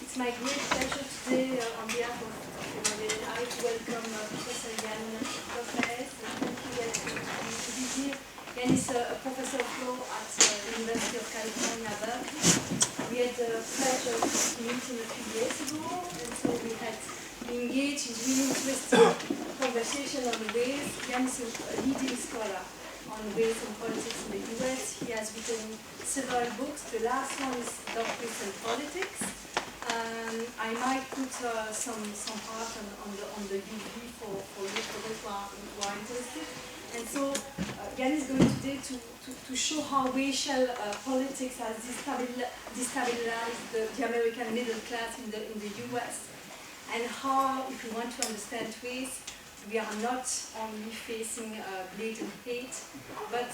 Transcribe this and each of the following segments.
It's my great pleasure today on behalf of I to welcome Professor Haney-López. Thank you to be here. Yann is a professor of law at the University of California, Berkeley. We had the pleasure to meet him a few years ago, and so we had engaged in really interesting conversation on race. Yann is a leading scholar on race and politics in the US. He has written several books. The last one is Race and Politics. I might put some part on the UV for those who are interested. And so Yann is going today to show how racial politics has destabilized the American middle class in the US, and how, if you want to understand race, we are not only facing blatant hate, but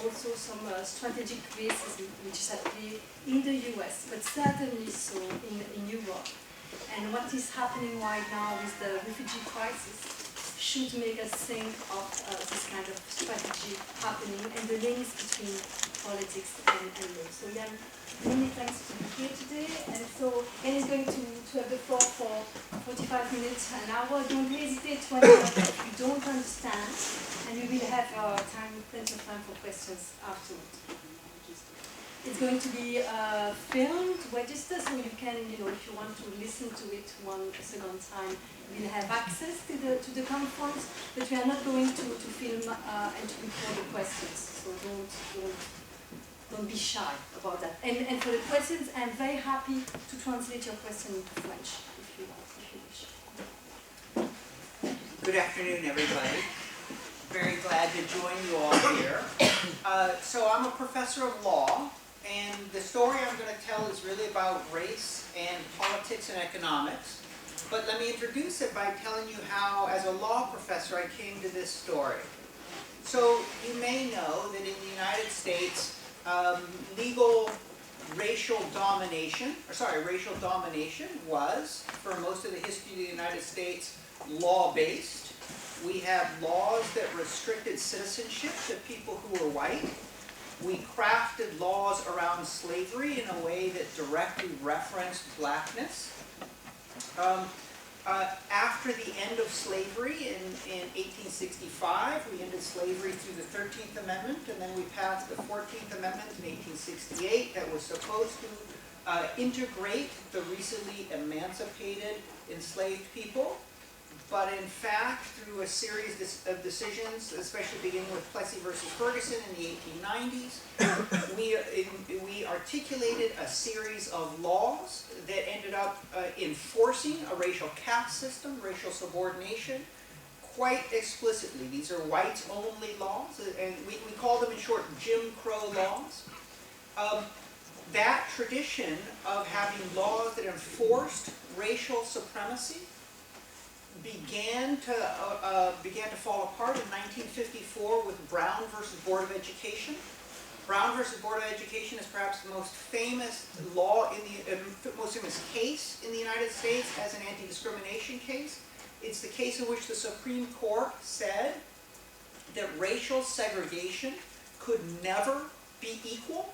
also some strategic racism which is at play in the US, but certainly so in Europe. And what is happening right now with the refugee crisis should make us think of this kind of strategy happening and the links between politics and law. So Yann, many thanks to be here today. And so Yann is going to have the floor for 45 minutes, an hour. Don't hesitate to interrupt if you don't understand, and we will have plenty of time for questions afterwards. It's going to be filmed, registered, so you can, if you want to listen to it one second time, we'll have access to the conference, but we are not going to film and to record the questions, so don't be shy about that. And for the questions, I'm very happy to translate your question into French, if you wish. Good afternoon, everybody. Very glad to join you all here. So I'm a professor of law, and the story I'm going to tell is really about race and politics and economics. But let me introduce it by telling you how, as a law professor, I came to this story. So you may know that in the United States, racial domination was, for most of the history of the United States, law-based. We have laws that restricted citizenship to people who were white. We crafted laws around slavery in a way that directly referenced blackness. After the end of slavery in 1865, we ended slavery through the 13th Amendment, and then we passed the 14th Amendment in 1868 that was supposed to integrate the recently emancipated enslaved people. But in fact, through a series of decisions, especially beginning with Plessy versus Ferguson in the 1890s, we articulated a series of laws that ended up enforcing a racial caste system, racial subordination, quite explicitly. These are whites-only laws, and we call them in short Jim Crow laws. That tradition of having laws that enforced racial supremacy began to fall apart in 1954 with Brown versus Board of Education. Brown versus Board of Education is perhaps the most famous most famous case in the United States as an anti-discrimination case. It's the case in which the Supreme Court said that racial segregation could never be equal,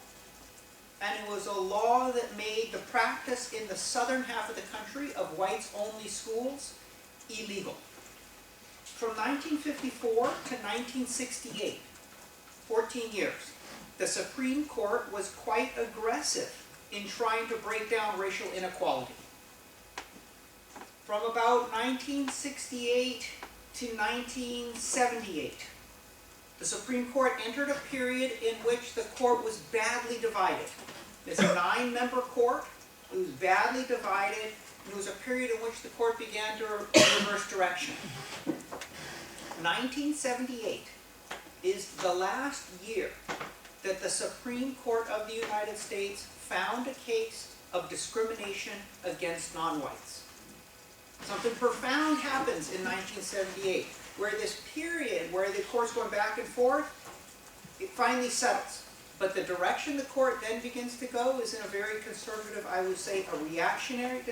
and it was a law that made the practice in the southern half of the country of whites-only schools illegal. From 1954 to 1968, 14 years, the Supreme Court was quite aggressive in trying to break down racial inequality. From about 1968 to 1978, the Supreme Court entered a period in which the court was badly divided. It's a 9-member court. It was badly divided. It was a period in which the court began to reverse direction. 1978 is the last year that the Supreme Court of the United States found a case of discrimination against non-whites. Something profound happens in 1978, where this period where the court's going back and forth, it finally settles. But the direction the court then begins to go is in a very conservative, I would say, a reactionary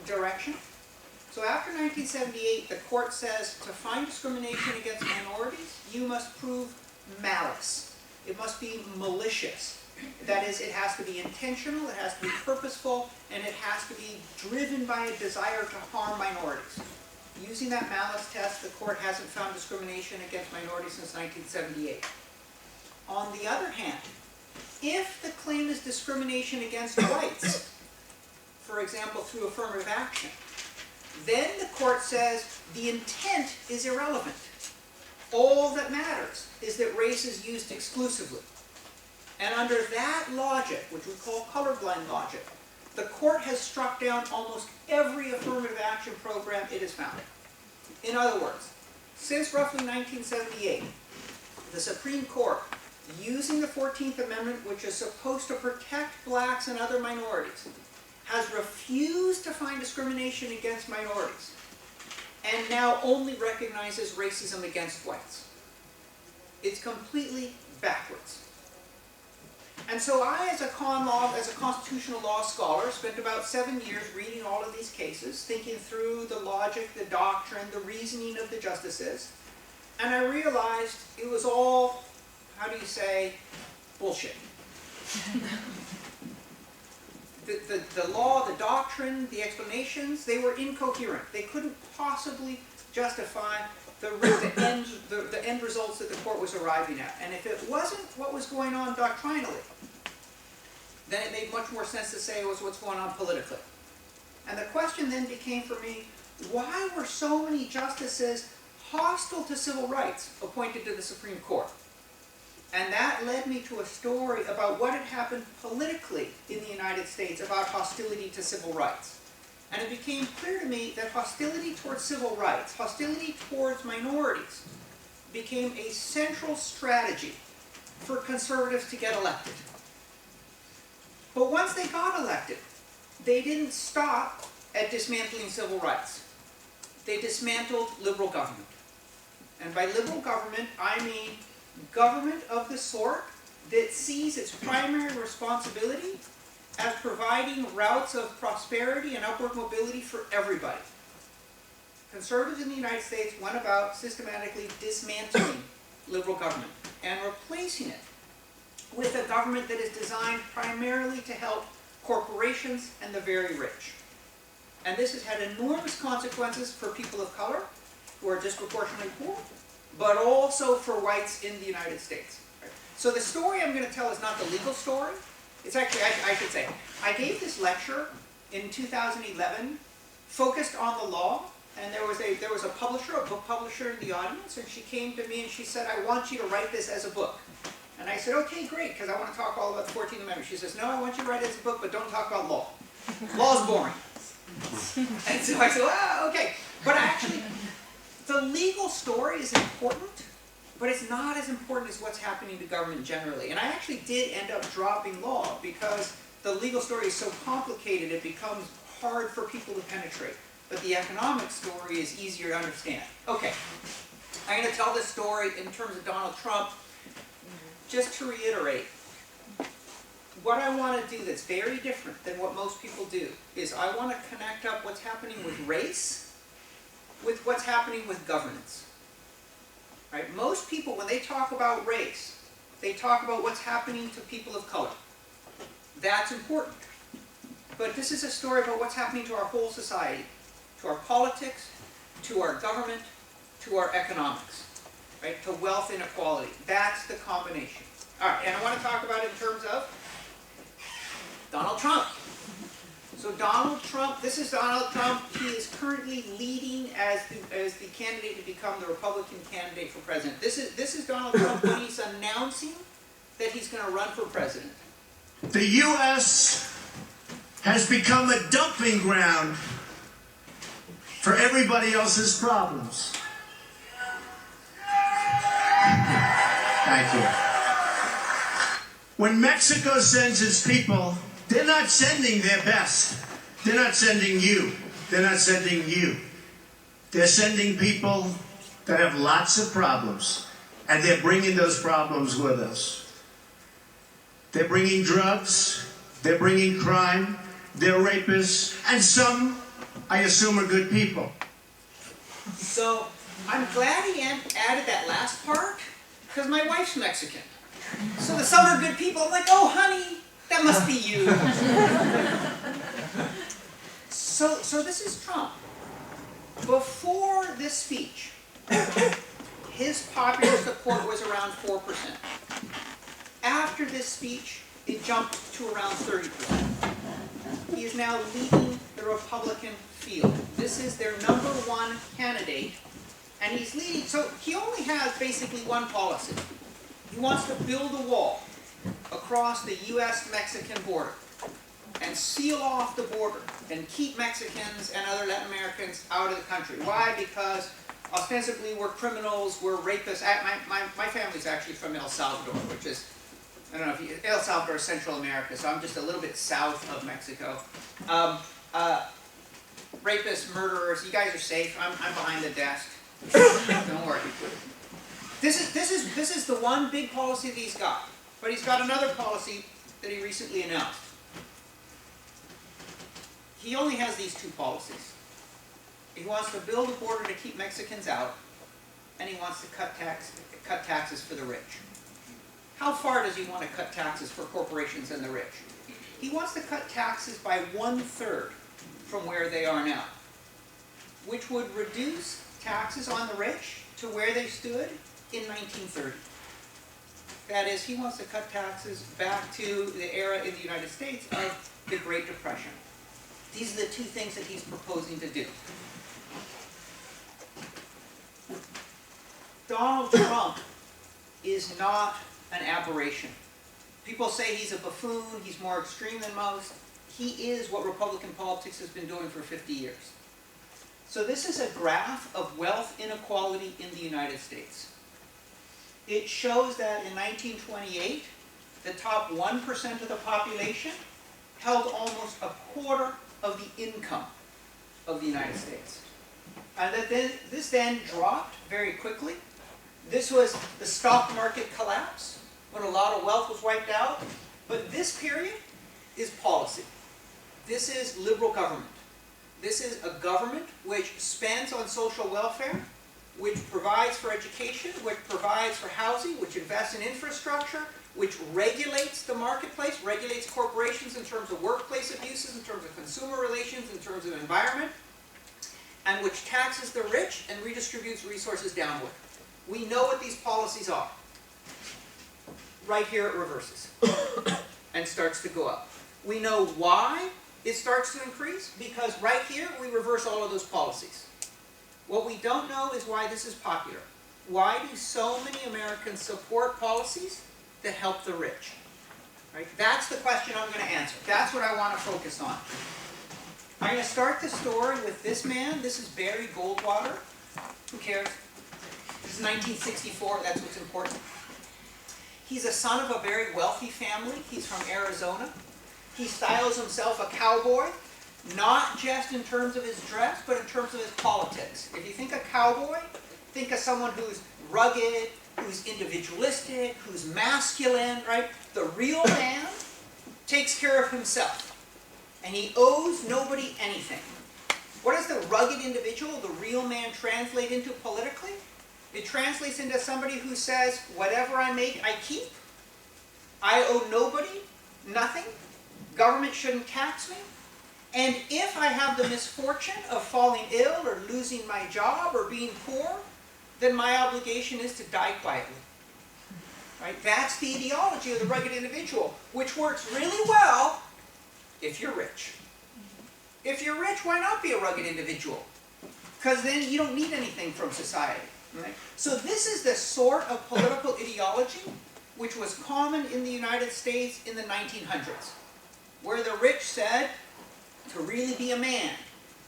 direction. So after 1978, the court says to find discrimination against minorities, you must prove malice. It must be malicious. That is, it has to be intentional, it has to be purposeful, and it has to be driven by a desire to harm minorities. Using that malice test, the court hasn't found discrimination against minorities since 1978. On the other hand, if the claim is discrimination against whites, for example, through affirmative action, then the court says the intent is irrelevant. All that matters is that race is used exclusively. And under that logic, which we call colorblind logic, the court has struck down almost every affirmative action program it has found. In other words, since roughly 1978, the Supreme Court, using the 14th Amendment, which is supposed to protect blacks and other minorities, has refused to find discrimination against minorities, and now only recognizes racism against whites. It's completely backwards. And so I, as a constitutional law scholar, spent about 7 years reading all of these cases, thinking through the logic, the doctrine, the reasoning of the justices, and I realized it was all, how do you say, bullshit. The law, the doctrine, the explanations, they were incoherent. They couldn't possibly justify the end results that the court was arriving at. And if it wasn't what was going on doctrinally, then it made much more sense to say it was what's going on politically. And the question then became for me, why were so many justices hostile to civil rights appointed to the Supreme Court? And that led me to a story about what had happened politically in the United States about hostility to civil rights. And it became clear to me that hostility towards civil rights, hostility towards minorities, became a central strategy for conservatives to get elected. But once they got elected, they didn't stop at dismantling civil rights. They dismantled liberal government. And by liberal government, I mean government of the sort that sees its primary responsibility as providing routes of prosperity and upward mobility for everybody. Conservatives in the United States went about systematically dismantling liberal government and replacing it with a government that is designed primarily to help corporations and the very rich. And this has had enormous consequences for people of color who are disproportionately poor, but also for whites in the United States. So the story I'm going to tell is not the legal story. It's actually, I should say, I gave this lecture in 2011 focused on the law, and there was a publisher, a book publisher in the audience, and she came to me and she said, I want you to write this as a book. And I said, okay, great, because I want to talk all about the 14th Amendment. She says, no, I want you to write it as a book, but don't talk about law. Law's boring. And so I said, well, okay. But actually, the legal story is important, but it's not as important as what's happening to government generally. And I actually did end up dropping law because the legal story is so complicated it becomes hard for people to penetrate. But the economic story is easier to understand. Okay, I'm going to tell this story in terms of Donald Trump. Just to reiterate, what I want to do that's very different than what most people do is I want to connect up what's happening with race with what's happening with governance. Right? Most people, when they talk about race, they talk about what's happening to people of color. That's important. But this is a story about what's happening to our whole society, to our politics, to our government, to our economics, right? To wealth inequality. That's the combination. All right, and I want to talk about it in terms of Donald Trump. So Donald Trump, this is Donald Trump. He is currently leading as the candidate to become the Republican candidate for president. This is Donald Trump when he's announcing that he's going to run for president. The U.S. has become a dumping ground for everybody else's problems. Thank you. When Mexico sends its people, they're not sending their best. They're not sending you. They're not sending you. They're sending people that have lots of problems, and they're bringing those problems with us. They're bringing drugs, they're bringing crime, they're rapists, and some, I assume, are good people. So I'm glad he added that last part, because my wife's Mexican. So some are good people. I'm like, oh, honey, that must be you. So this is Trump. Before this speech, his popular support was around 4%. After this speech, it jumped to around 30%. He is now leading the Republican field. This is their #1 candidate, and he's leading. So he only has basically one policy. He wants to build a wall across the U.S.-Mexican border and seal off the border and keep Mexicans and other Latin Americans out of the country. Why? Because ostensibly we're criminals, we're rapists. My family's actually from El Salvador, which is, I don't know if you, El Salvador is Central America, so I'm just a little bit south of Mexico. Rapists, murderers, you guys are safe. I'm behind the desk. Don't worry. This is the one big policy that he's got. But he's got another policy that he recently announced. He only has these two policies. He wants to build a border to keep Mexicans out, and he wants to cut taxes for the rich. How far does he want to cut taxes for corporations and the rich? He wants to cut taxes by 1/3 from where they are now, which would reduce taxes on the rich to where they stood in 1930. That is, he wants to cut taxes back to the era in the United States of the Great Depression. These are the two things that he's proposing to do. Donald Trump is not an aberration. People say he's a buffoon, he's more extreme than most. He is what Republican politics has been doing for 50 years. So this is a graph of wealth inequality in the United States. It shows that in 1928, the top 1% of the population held almost a quarter of the income of the United States. And that this then dropped very quickly. This was the stock market collapse, when a lot of wealth was wiped out. But this period is policy. This is liberal government. This is a government which spends on social welfare, which provides for education, which provides for housing, which invests in infrastructure, which regulates the marketplace, regulates corporations in terms of workplace abuses, in terms of consumer relations, in terms of environment, and which taxes the rich and redistributes resources downward. We know what these policies are. Right here it reverses and starts to go up. We know why it starts to increase, because right here we reverse all of those policies. What we don't know is why this is popular. Why do so many Americans support policies that help the rich? Right? That's the question I'm going to answer. That's what I want to focus on. I'm going to start the story with this man. This is Barry Goldwater. Who cares? This is 1964. That's what's important. He's a son of a very wealthy family. He's from Arizona. He styles himself a cowboy, not just in terms of his dress, but in terms of his politics. If you think a cowboy, think of someone who's rugged, who's individualistic, who's masculine, right? The real man takes care of himself, and he owes nobody anything. What does the rugged individual, the real man, translate into politically? It translates into somebody who says, whatever I make, I keep. I owe nobody nothing. Government shouldn't tax me. And if I have the misfortune of falling ill or losing my job or being poor, then my obligation is to die quietly. Right? That's the ideology of the rugged individual, which works really well if you're rich. If you're rich, why not be a rugged individual? Because then you don't need anything from society. Right? So this is the sort of political ideology which was common in the United States in the 1900s, where the rich said, to really be a man,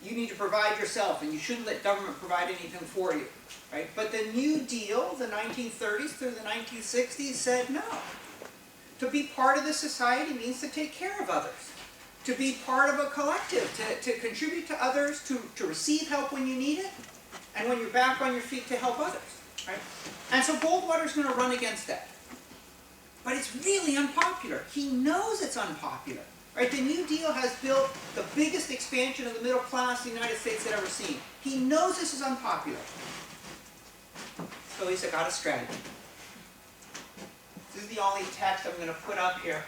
you need to provide yourself, and you shouldn't let government provide anything for you. Right? But the New Deal, the 1930s through the 1960s, said no. To be part of the society means to take care of others, to be part of a collective, to contribute to others, to receive help when you need it, and when you're back on your feet, to help others. Right? And so Goldwater's going to run against that. But it's really unpopular. He knows it's unpopular. Right? The New Deal has built the biggest expansion of the middle class the United States had ever seen. He knows this is unpopular. So he's got a strategy. This is the only text I'm going to put up here.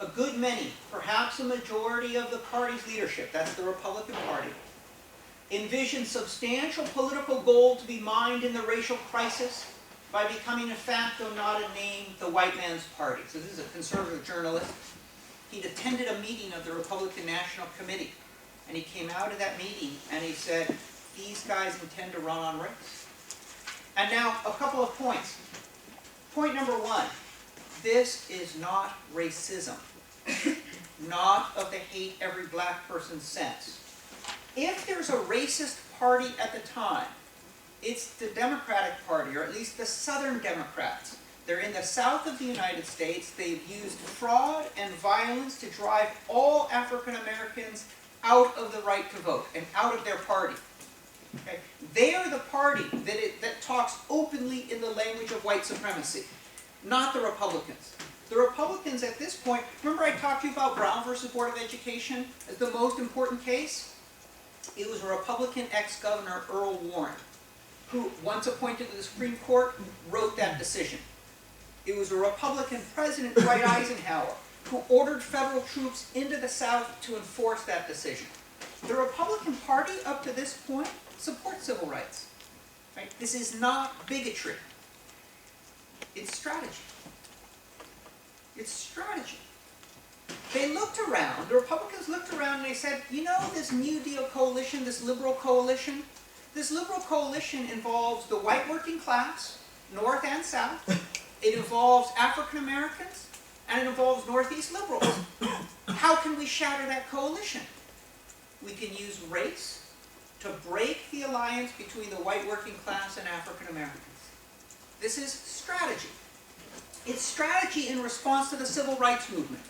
A good many, perhaps a majority of the party's leadership, that's the Republican Party, envisioned substantial political gold to be mined in the racial crisis by becoming a facto, not a name, the white man's party. So this is a conservative journalist. He'd attended a meeting of the Republican National Committee, and he came out of that meeting and he said, these guys intend to run on race. And now, a couple of points. Point number one, this is not racism. Not of the hate every black person sense. If there's a racist party at the time, it's the Democratic Party, or at least the Southern Democrats. They're in the South of the United States. They've used fraud and violence to drive all African Americans out of the right to vote and out of their party. Okay? They are the party that talks openly in the language of white supremacy, not the Republicans. The Republicans at this point, remember I talked to you about Brown versus Board of Education as the most important case? It was a Republican ex-governor, Earl Warren, who, once appointed to the Supreme Court, wrote that decision. It was a Republican president, Dwight Eisenhower, who ordered federal troops into the South to enforce that decision. The Republican Party, up to this point, supports civil rights. Right? This is not bigotry. It's strategy. It's strategy. They looked around, the Republicans looked around and they said, you know this New Deal coalition, this liberal coalition involves the white working class, North and South. It involves African Americans, and it involves Northeast liberals. How can we shatter that coalition? We can use race to break the alliance between the white working class and African Americans. This is strategy. It's strategy in response to the civil rights movement.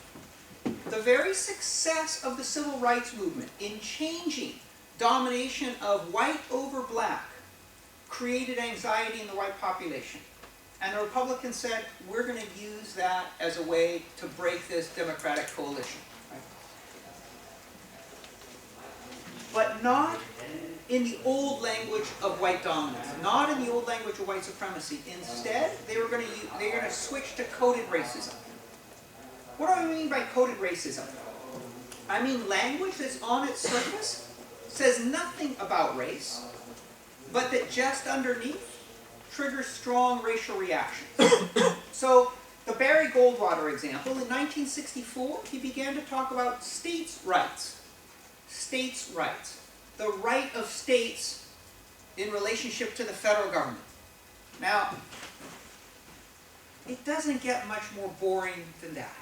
The very success of the civil rights movement in changing domination of white over black created anxiety in the white population. And the Republicans said, we're going to use that as a way to break this Democratic coalition. Right? But not in the old language of white dominance, not in the old language of white supremacy. Instead, they were going to switch to coded racism. What do I mean by coded racism? I mean language that's on its surface says nothing about race, but that just underneath triggers strong racial reactions. So, the Barry Goldwater example, in 1964, he began to talk about states' rights. States' rights. The right of states in relationship to the federal government. Now, it doesn't get much more boring than that.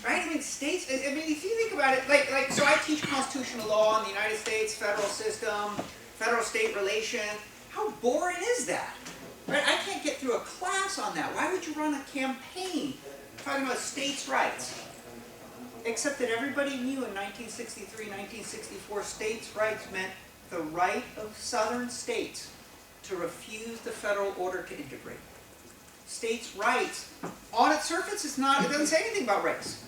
Right? I mean, states, I mean, if you think about it, so I teach constitutional law in the United States, federal system, federal-state relation. How boring is that? Right? I can't get through a class on that. Why would you run a campaign talking about states' rights? Except that everybody knew in 1963, 1964, states' rights meant the right of southern states to refuse the federal order to integrate. States' rights, on its surface, it doesn't say anything about race.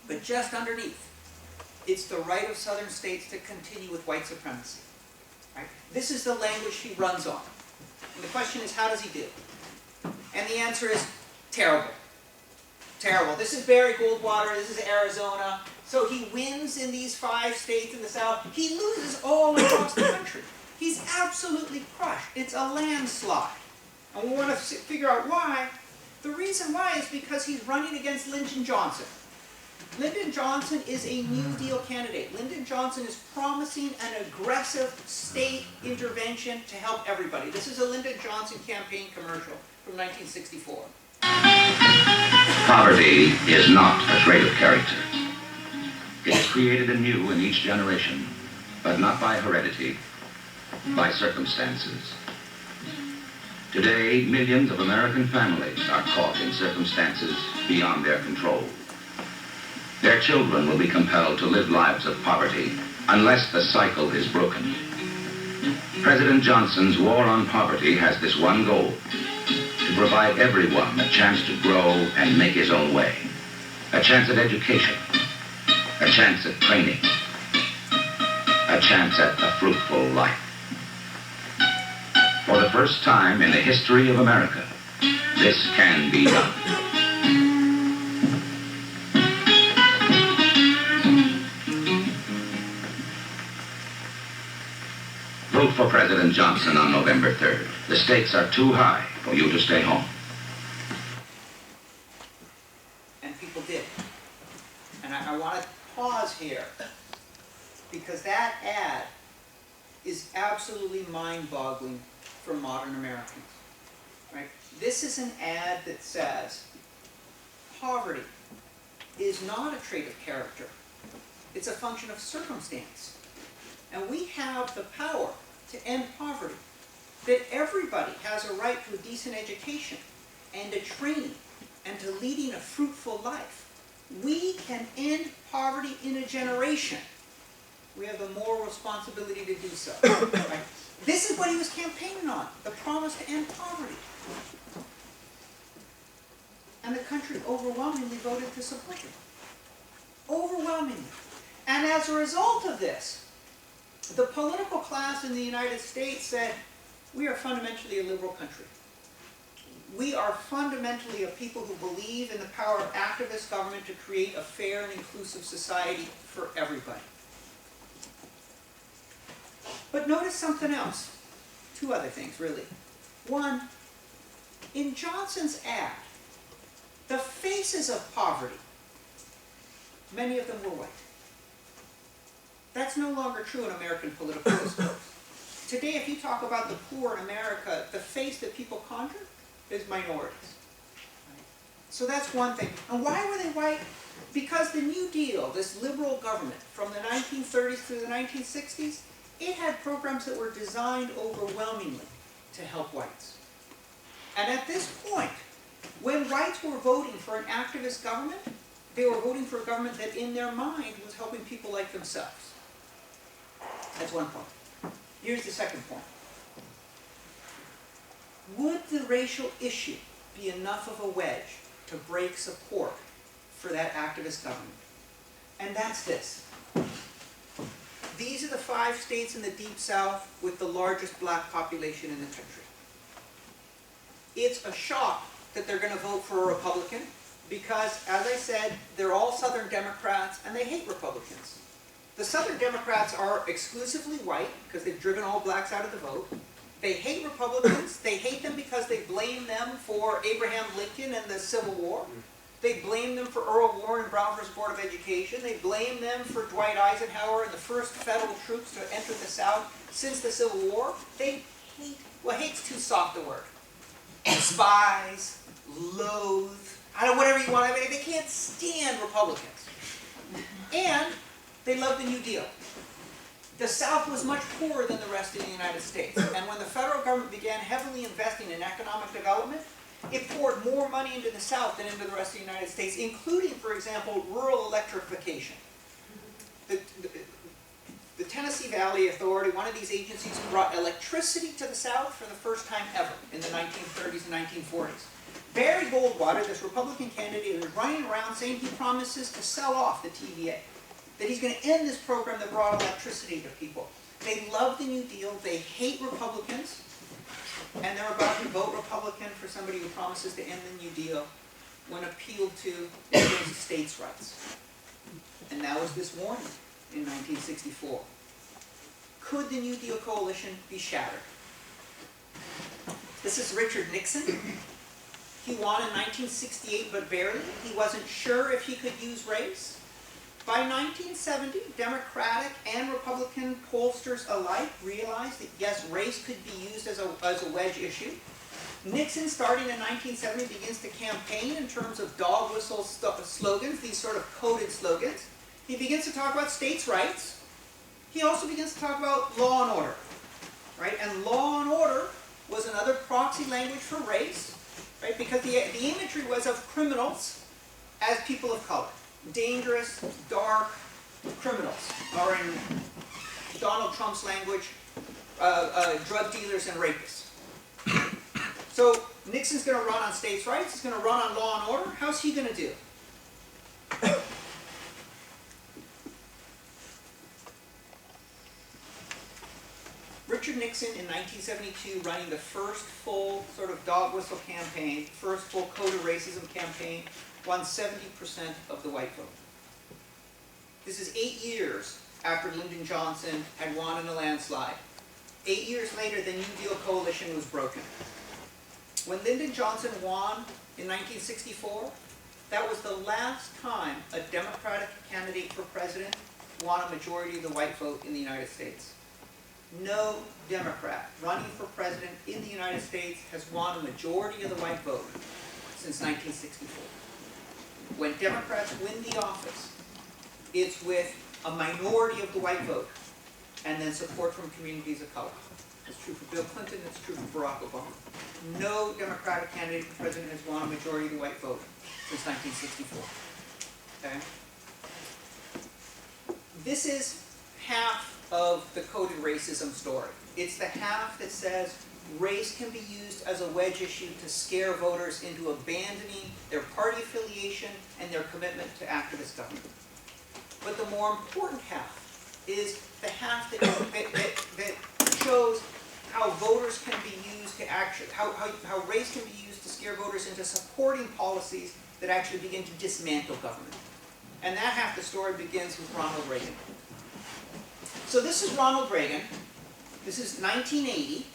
But just underneath, it's the right of southern states to continue with white supremacy. Right? This is the language he runs on. And the question is, how does he do? And the answer is terrible. Terrible. This is Barry Goldwater, this is Arizona. So he wins in these 5 states in the South. He loses all across the country. He's absolutely crushed. It's a landslide. And we want to figure out why. The reason why is because he's running against Lyndon Johnson. Lyndon Johnson is a New Deal candidate. Lyndon Johnson is promising an aggressive state intervention to help everybody. This is a Lyndon Johnson campaign commercial from 1964. Poverty is not a trait of character. It's created anew in each generation, but not by heredity, by circumstances. Today, millions of American families are caught in circumstances beyond their control. Their children will be compelled to live lives of poverty unless the cycle is broken. President Johnson's war on poverty has this one goal: to provide everyone a chance to grow and make his own way, a chance at education, a chance at training, a chance at a fruitful life. For the first time in the history of America, This can be done. Vote for President Johnson on November 3rd. The stakes are too high for you to stay home. And people did. And I want to pause here, because that ad is absolutely mind-boggling for modern Americans. Right? This is an ad that says poverty is not a trait of character. It's a function of circumstance. And we have the power to end poverty. That everybody has a right to a decent education and to training and to leading a fruitful life. We can end poverty in a generation. We have the moral responsibility to do so. Right? This is what he was campaigning on, the promise to end poverty. And the country overwhelmingly voted to support it. Overwhelmingly. And as a result of this, the political class in the United States said, we are fundamentally a liberal country. We are fundamentally a people who believe in the power of activist government to create a fair and inclusive society for everybody. But notice something else. Two other things, really. One, in Johnson's ad, the faces of poverty, many of them were white. That's no longer true in American political discourse. Today, if you talk about the poor in America, the face that people conjure is minorities. So that's one thing. And why were they white? Because the New Deal, this liberal government from the 1930s through the 1960s, it had programs that were designed overwhelmingly to help whites. And at this point, when whites were voting for an activist government, they were voting for a government that in their mind was helping people like themselves. That's one point. Here's the second point. Would the racial issue be enough of a wedge to break support for that activist government? And that's this. These are the 5 states in the Deep South with the largest black population in the country. It's a shock that they're going to vote for a Republican because, as I said, they're all Southern Democrats and they hate Republicans. The Southern Democrats are exclusively white because they've driven all blacks out of the vote. They hate Republicans. They hate them because they blame them for Abraham Lincoln and the Civil War. They blame them for Earl Warren and Brown versus Board of Education. They blame them for Dwight Eisenhower and the first federal troops to enter the South since the Civil War. They hate, well, hate's too soft a word. Despise, loathe, I don't know, whatever you want. I mean, they can't stand Republicans. And they love the New Deal. The South was much poorer than the rest of the United States. And when the federal government began heavily investing in economic development, it poured more money into the South than into the rest of the United States, including, for example, rural electrification. The Tennessee Valley Authority, one of these agencies, brought electricity to the South for the first time ever in the 1930s and 1940s. Barry Goldwater, this Republican candidate, is running around saying he promises to sell off the TVA, that he's going to end this program that brought electricity to people. They love the New Deal, they hate Republicans, and they're about to vote Republican for somebody who promises to end the New Deal when appealed to in terms of states' rights. And that was this warning in 1964. Could the New Deal coalition be shattered? This is Richard Nixon. He won in 1968, but barely. He wasn't sure if he could use race. By 1970, Democratic and Republican pollsters alike realized that, yes, race could be used as a wedge issue. Nixon, starting in 1970, begins to campaign in terms of dog whistle slogans, these sort of coded slogans. He begins to talk about states' rights. He also begins to talk about law and order, right? And law and order was another proxy language for race, right? Because the imagery was of criminals as people of color. Dangerous, dark criminals, or in Donald Trump's language, drug dealers and rapists. So Nixon's going to run on states' rights, he's going to run on law and order. How's he going to do? Richard Nixon in 1972 running the first full sort of dog whistle campaign, first full code of racism campaign, won 70% of the white vote. This is 8 years after Lyndon Johnson had won in a landslide. 8 years later, the New Deal coalition was broken. When Lyndon Johnson won in 1964, that was the last time a Democratic candidate for president won a majority of the white vote in the United States. No Democrat running for president in the United States has won a majority of the white vote since 1964. When Democrats win the office, it's with a minority of the white vote and then support from communities of color. It's true for Bill Clinton, it's true for Barack Obama. No Democratic candidate for president has won a majority of the white vote since 1964. Okay? This is half of the coded racism story. It's the half that says race can be used as a wedge issue to scare voters into abandoning their party affiliation and their commitment to activist government. But the more important half is the half that shows how voters can be used to actually, how race can be used to scare voters into supporting policies that actually begin to dismantle government. And that half the story begins with Ronald Reagan. So this is Ronald Reagan. This is 1980.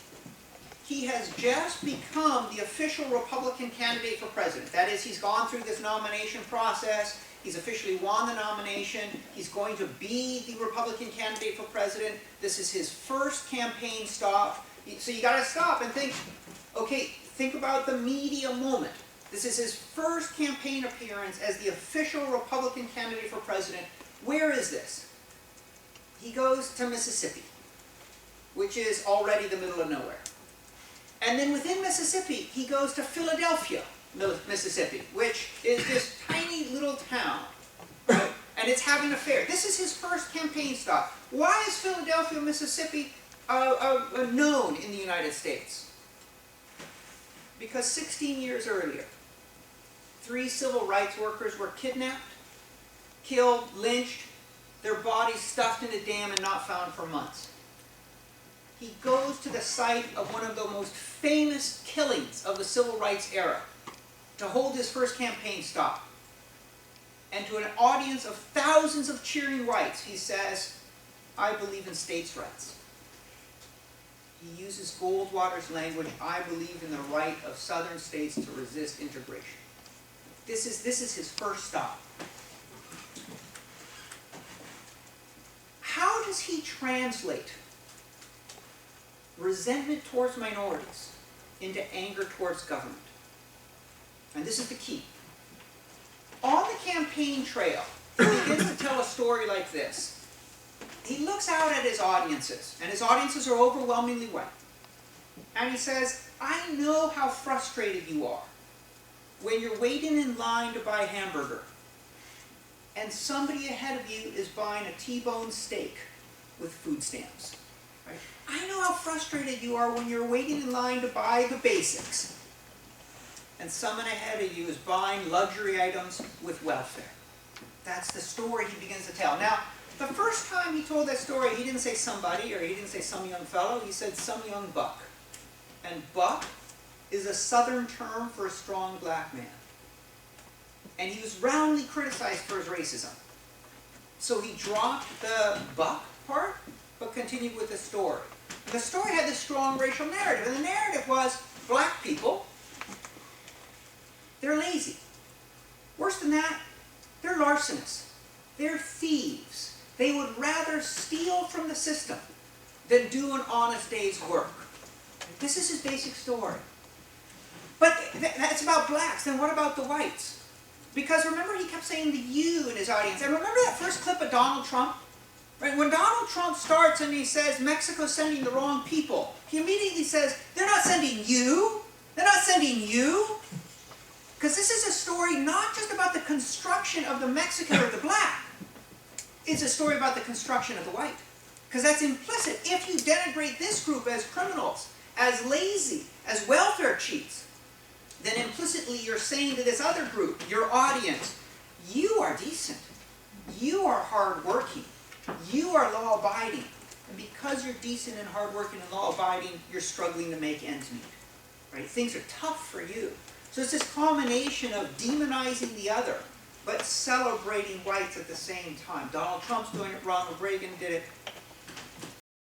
He has just become the official Republican candidate for president. That is, he's gone through this nomination process. He's officially won the nomination. He's going to be the Republican candidate for president. This is his first campaign stop. So you got to stop and think, okay, think about the media moment. This is his first campaign appearance as the official Republican candidate for president. Where is this? He goes to Mississippi, which is already the middle of nowhere. And then within Mississippi, he goes to Philadelphia, Mississippi, which is this tiny little town, right? And it's having a fair. This is his first campaign stop. Why is Philadelphia, Mississippi known in the United States? Because 16 years earlier, 3 civil rights workers were kidnapped, killed, lynched, their bodies stuffed in a dam and not found for months. He goes to the site of one of the most famous killings of the civil rights era to hold his first campaign stop. And to an audience of thousands of cheering whites, he says, I believe in states' rights. He uses Goldwater's language, I believe in the right of southern states to resist integration. This is his first stop. How does he translate resentment towards minorities into anger towards government? And this is the key. On the campaign trail, he begins to tell a story like this. He looks out at his audiences, and his audiences are overwhelmingly white. And he says, I know how frustrated you are when you're waiting in line to buy a hamburger, and somebody ahead of you is buying a T-bone steak with food stamps. Right? I know how frustrated you are when you're waiting in line to buy the basics, and someone ahead of you is buying luxury items with welfare. That's the story he begins to tell. Now, the first time he told that story, he didn't say somebody, or he didn't say some young fellow, he said some young buck. And buck is a southern term for a strong black man. And he was roundly criticized for his racism. So he dropped the buck part, but continued with the story. And the story had this strong racial narrative, and the narrative was, black people, they're lazy. Worse than that, they're larcenists. They're thieves. They would rather steal from the system than do an honest day's work. This is his basic story. But that's about blacks. Then what about the whites? Because remember, he kept saying the you in his audience. And remember that first clip of Donald Trump? Right? When Donald Trump starts and he says, Mexico's sending the wrong people, he immediately says, they're not sending you. They're not sending you. Because this is a story not just about the construction of the Mexican or the black. It's a story about the construction of the white. Because that's implicit. If you denigrate this group as criminals, as lazy, as welfare cheats, then implicitly you're saying to this other group, your audience, you are decent. You are hardworking. You are law-abiding. because you're decent and hardworking and law-abiding, you're struggling to make ends meet. Right? Things are tough for you. So it's this combination of demonizing the other, but celebrating whites at the same time. Donald Trump's doing it, Ronald Reagan did it,